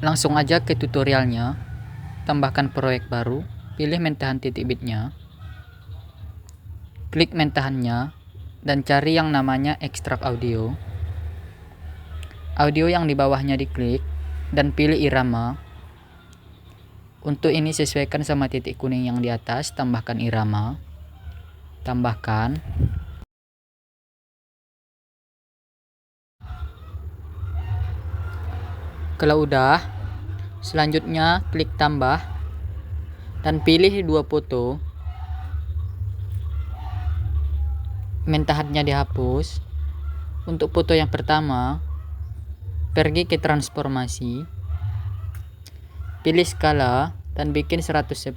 Langsung aja ke tutorialnya. Tambahkan proyek baru, pilih mentahan titik bitnya, klik mentahannya, dan cari yang namanya ekstrak audio. Audio yang di bawahnya diklik, dan pilih irama. Untuk ini sesuaikan sama titik kuning yang di atas, tambahkan irama. Tambahkan. Kalau udah, selanjutnya klik tambah dan pilih dua foto. Mentahannya dihapus. Untuk foto yang pertama, pergi ke transformasi, pilih skala dan bikin 110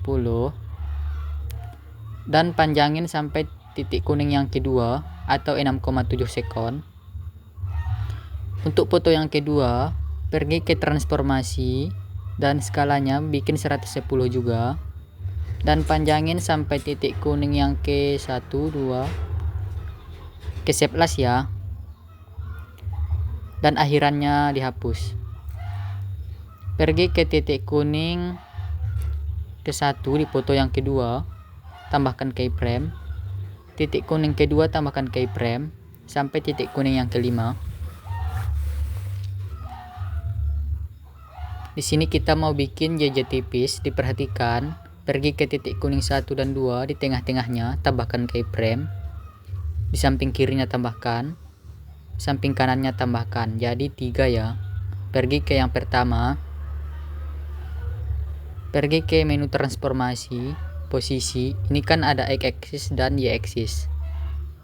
dan panjangin sampai titik kuning yang kedua atau 6,7 sekon. Untuk foto yang kedua, pergi ke transformasi dan skalanya bikin 110 juga dan panjangin sampai titik kuning yang ke 1, 2, ke 11 ya, dan akhirannya dihapus. Pergi ke titik kuning ke 1 di foto yang kedua, tambahkan keyframe, titik kuning kedua tambahkan keyframe sampai titik kuning yang kelima. Di sini kita mau bikin JJ tipis, diperhatikan. Pergi ke titik kuning 1 dan 2 di tengah-tengahnya, tambahkan keyframe. Di samping kirinya tambahkan, samping kanannya tambahkan. Jadi 3 ya. Pergi ke yang pertama. Pergi ke menu transformasi, posisi. Ini kan ada X-axis dan Y-axis.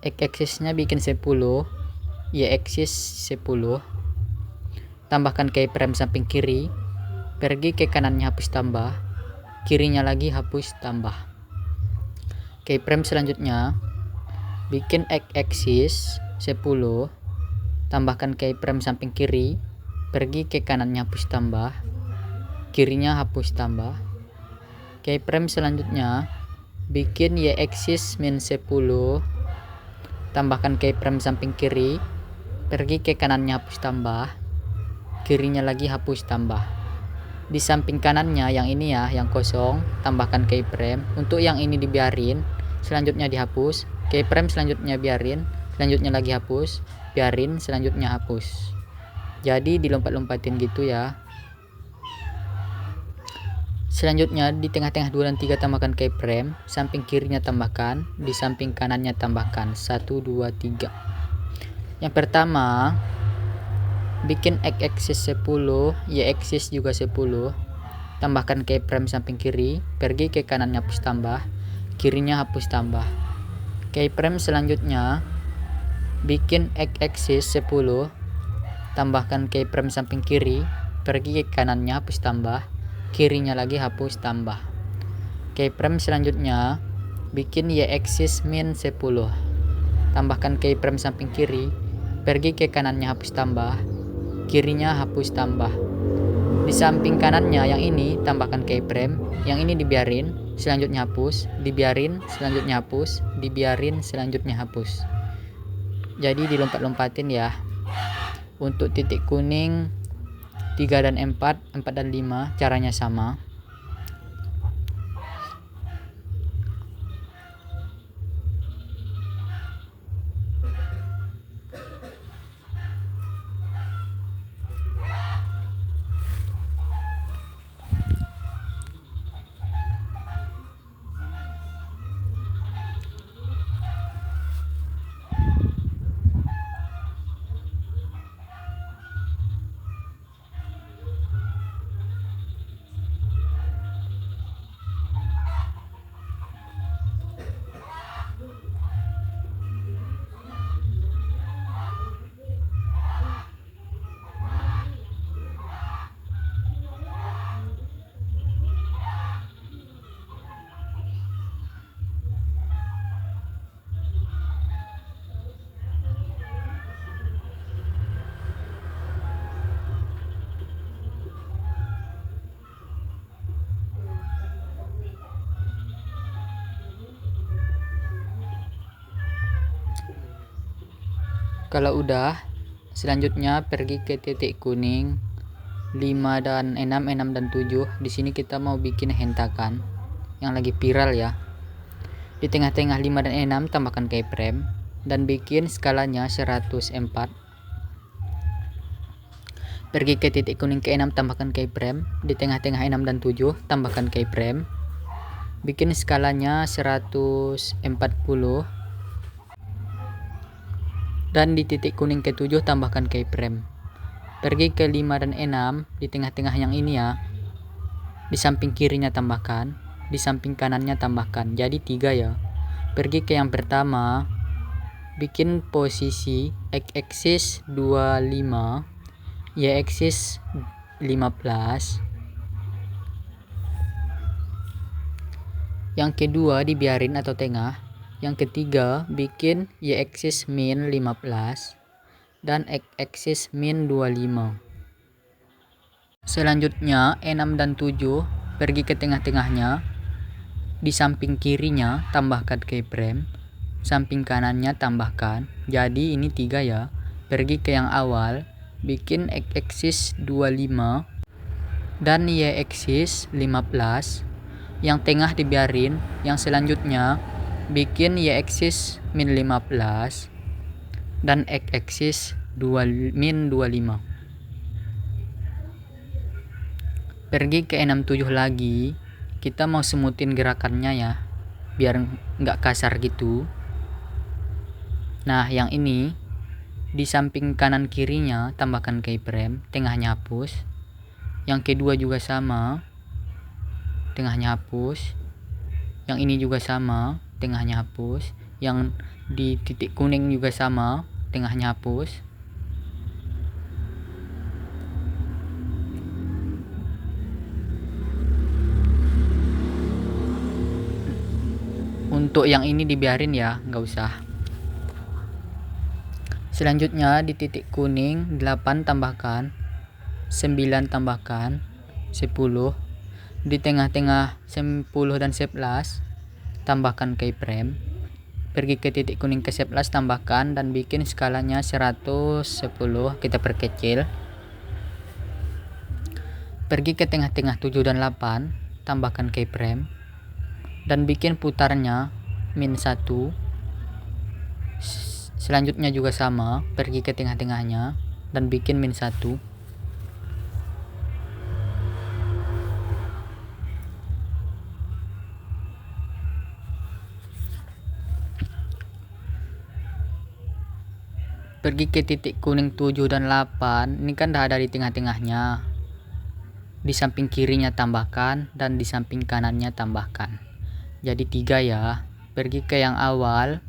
X-axisnya bikin 10, Y-axis 10. Tambahkan keyframe samping kiri. Pergi ke kanannya hapus tambah, kirinya lagi hapus tambah. Keyframe selanjutnya bikin X-axis 10, tambahkan keyframe samping kiri, pergi ke kanannya hapus tambah, kirinya hapus tambah. Keyframe selanjutnya bikin Y-axis min 10, tambahkan keyframe samping kiri, pergi ke kanannya hapus tambah, kirinya lagi hapus tambah. Di samping kanannya yang ini ya, yang kosong, tambahkan keyframe. Untuk yang ini dibiarin, selanjutnya dihapus. Keyframe selanjutnya biarin, selanjutnya lagi hapus, biarin, selanjutnya hapus. Jadi dilompat-lompatin gitu ya. Selanjutnya di tengah-tengah 2 dan 3 tambahkan keyframe, samping kirinya tambahkan, di samping kanannya tambahkan 1, 2, 3. Yang pertama bikin X-axis 10, Y-axis juga 10. Tambahkan keyframe samping kiri, pergi ke kanannya hapus tambah, kirinya hapus tambah. Keyframe selanjutnya bikin X-axis 10, tambahkan keyframe samping kiri, pergi ke kanannya hapus tambah, kirinya lagi hapus tambah. Keyframe selanjutnya bikin Y-axis min 10, tambahkan keyframe samping kiri, pergi ke kanannya hapus tambah, kirinya hapus tambah. Di samping kanannya yang ini tambahkan keyframe, yang ini dibiarin, selanjutnya hapus, dibiarin, selanjutnya hapus, dibiarin, selanjutnya hapus. Jadi dilompat-lompatin ya. Untuk titik kuning 3 dan 4, 4 dan 5 caranya sama. Kalau udah, selanjutnya pergi ke titik kuning 5 dan 6, 6 dan 7. Di sini kita mau bikin hentakan yang lagi viral ya. Di tengah-tengah 5 dan 6 tambahkan keyframe dan bikin skalanya 104. Pergi ke titik kuning ke 6 tambahkan keyframe. Di tengah-tengah 6 dan 7 tambahkan keyframe. Bikin skalanya 140. Dan di titik kuning ke 7 tambahkan keyframe. Pergi ke 5 dan 6 di tengah-tengah yang ini ya. Di samping kirinya tambahkan, di samping kanannya tambahkan. Jadi 3 ya. Pergi ke yang pertama, bikin posisi x-axis 25, y-axis 15. Yang kedua dibiarin atau tengah. Yang ketiga bikin y-axis min 15 dan x-axis min 25. Selanjutnya 6 dan 7 pergi ke tengah-tengahnya. Di samping kirinya tambahkan keyframe, samping kanannya tambahkan. Jadi ini 3 ya. Pergi ke yang awal, bikin x-axis 25 dan y-axis 15. Yang tengah dibiarin. Yang selanjutnya bikin y-axis min 15 dan x-axis min 25. Pergi ke 67 lagi. Kita mau semutin gerakannya ya, biar nggak kasar gitu. Nah yang ini di samping kanan kirinya tambahkan keyframe, tengahnya hapus. Yang kedua juga sama, tengahnya hapus. Yang ini juga sama, tengahnya hapus. Yang di titik kuning juga sama, tengahnya hapus. Untuk yang ini dibiarin ya, nggak usah. Selanjutnya di titik kuning 8 tambahkan, 9 tambahkan, 10. Di tengah-tengah 10 dan 11 tambahkan keyframe. Pergi ke titik kuning ke 11 tambahkan dan bikin skalanya 110. Kita perkecil. Pergi ke tengah-tengah 7 dan 8 tambahkan keyframe dan bikin putarnya min 1. Selanjutnya juga sama, pergi ke tengah-tengahnya dan bikin min 1. Pergi ke titik kuning 7 dan 8. Ini kan udah ada di tengah-tengahnya. Di samping kirinya tambahkan dan di samping kanannya tambahkan. Jadi 3 ya. Pergi ke yang awal,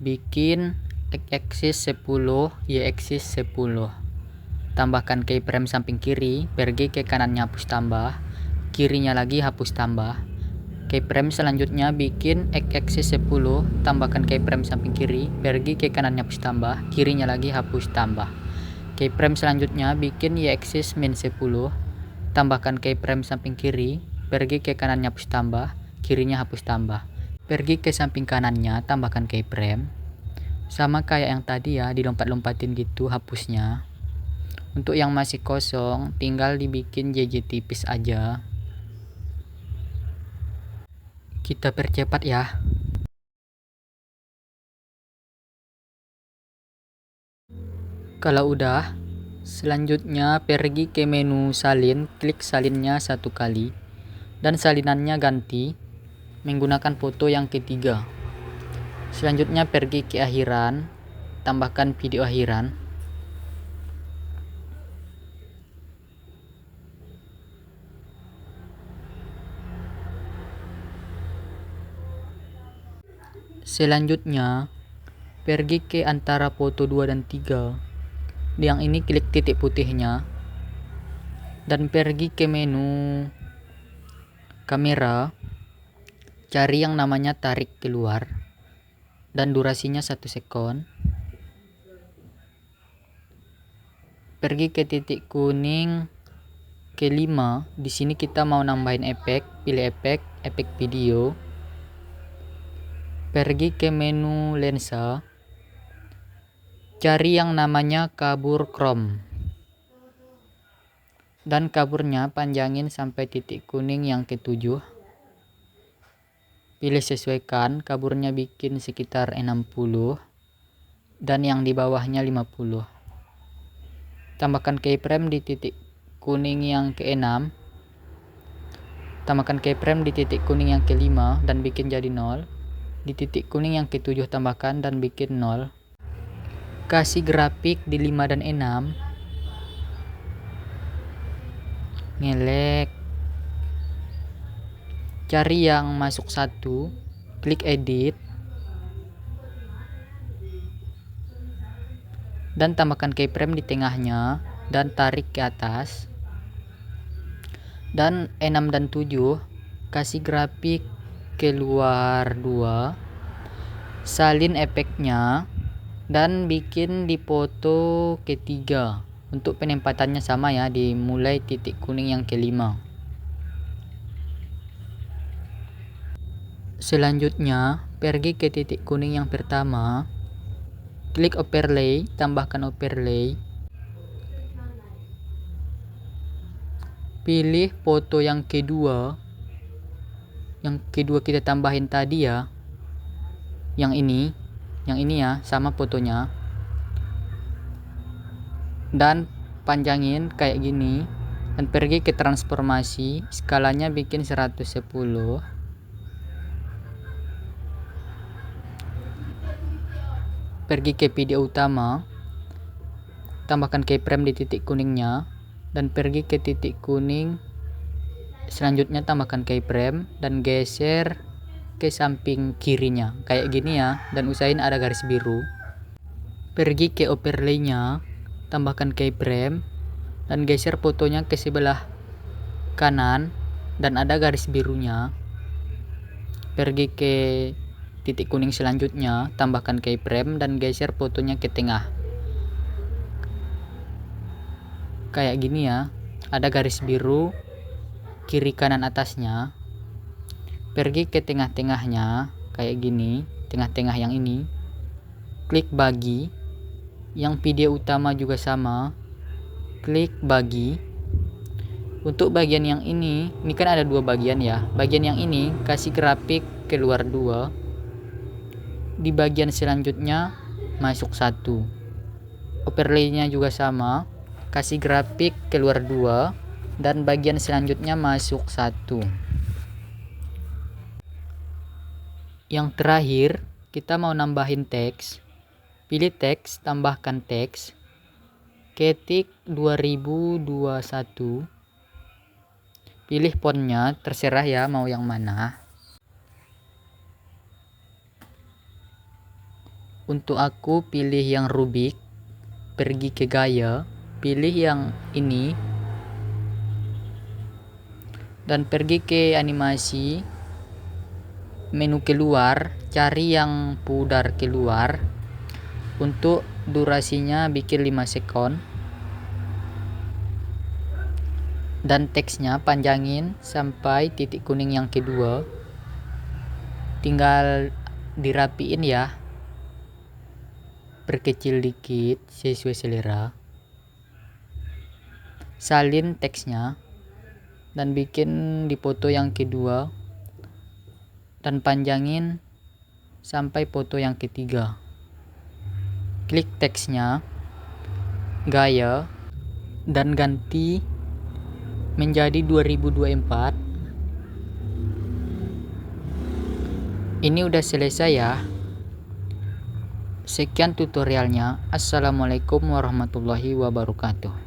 bikin x-axis 10, y-axis 10. Tambahkan keyframe samping kiri, pergi ke kanannya hapus tambah, kirinya lagi hapus tambah. Keyframe selanjutnya bikin x-axis 10, tambahkan keyframe samping kiri, pergi ke kanannya hapus tambah, kirinya lagi hapus tambah. Keyframe selanjutnya bikin y-axis min 10, tambahkan keyframe samping kiri, pergi ke kanannya hapus tambah, kirinya hapus tambah. Pergi ke samping kanannya tambahkan keyframe. Sama kayak yang tadi ya, dilompat-lompatin gitu hapusnya. Untuk yang masih kosong tinggal dibikin JJ tipis aja. Kita percepat ya. Kalau udah, selanjutnya pergi ke menu salin, klik salinnya 1 kali dan salinannya ganti menggunakan foto yang ketiga. Selanjutnya pergi ke akhiran, tambahkan video akhiran. Selanjutnya pergi ke antara foto 2 dan 3. Yang ini klik titik putihnya dan pergi ke menu kamera, cari yang namanya tarik keluar dan durasinya 1 sekon. Pergi ke titik kuning ke 5. Di sini kita mau nambahin efek, pilih efek, efek video. Pergi ke menu lensa, Cari yang namanya kabur Chrome. Dan kaburnya panjangin sampai titik kuning yang ke-7. Pilih sesuaikan, kaburnya bikin sekitar 60 dan yang di bawahnya 50. Tambahkan keyframe di titik kuning yang ke-6. Tambahkan keyframe di titik kuning yang ke-5 dan bikin jadi 0. Di titik kuning yang ke-7 tambahkan dan bikin 0. Kasih grafik di 5 dan 6. Ngelek. Cari yang masuk 1, klik edit dan tambahkan keyframe di tengahnya dan tarik ke atas. Dan 6 dan 7 kasih grafik keluar 2, salin efeknya dan bikin di foto ketiga. Untuk penempatannya sama ya, dimulai titik kuning yang ke-5. Selanjutnya pergi ke titik kuning yang pertama, klik overlay, tambahkan overlay, pilih foto yang kedua kita tambahin tadi ya, yang ini ya, sama fotonya, dan panjangin kayak gini dan pergi ke transformasi, skalanya bikin 110. Pergi ke video utama, tambahkan keyframe di titik kuningnya dan pergi ke titik kuning selanjutnya, tambahkan keyframe dan geser ke samping kirinya kayak gini ya, dan usahain ada garis biru. Pergi ke overlay-nya, tambahkan keyframe dan geser fotonya ke sebelah kanan dan ada garis birunya. Pergi ke titik kuning selanjutnya, tambahkan keyframe dan geser fotonya ke tengah kayak gini ya, ada garis biru kiri kanan atasnya. Pergi ke tengah-tengahnya kayak gini, tengah-tengah yang ini, klik bagi. Yang video utama juga sama, klik bagi. Untuk bagian yang ini kan ada 2 bagian ya, bagian yang ini kasih grafik keluar 2, di bagian selanjutnya masuk 1. Overlay-nya juga sama, kasih grafik keluar 2 dan bagian selanjutnya masuk 1. Yang terakhir kita mau nambahin teks. Pilih teks, tambahkan teks, ketik 2021. Pilih fontnya, terserah ya mau yang mana. Untuk aku pilih yang Rubik. Pergi ke gaya, pilih yang ini dan pergi ke animasi, menu keluar, cari yang pudar keluar. Untuk durasinya bikin 5 sekon dan teksnya panjangin sampai titik kuning yang kedua. Tinggal dirapiin ya, perkecil dikit sesuai selera. Salin teksnya dan bikin di foto yang kedua dan panjangin sampai foto yang ketiga. Klik teksnya, gaya, dan ganti menjadi 2024. Ini udah selesai ya. Sekian tutorialnya. Assalamualaikum warahmatullahi wabarakatuh.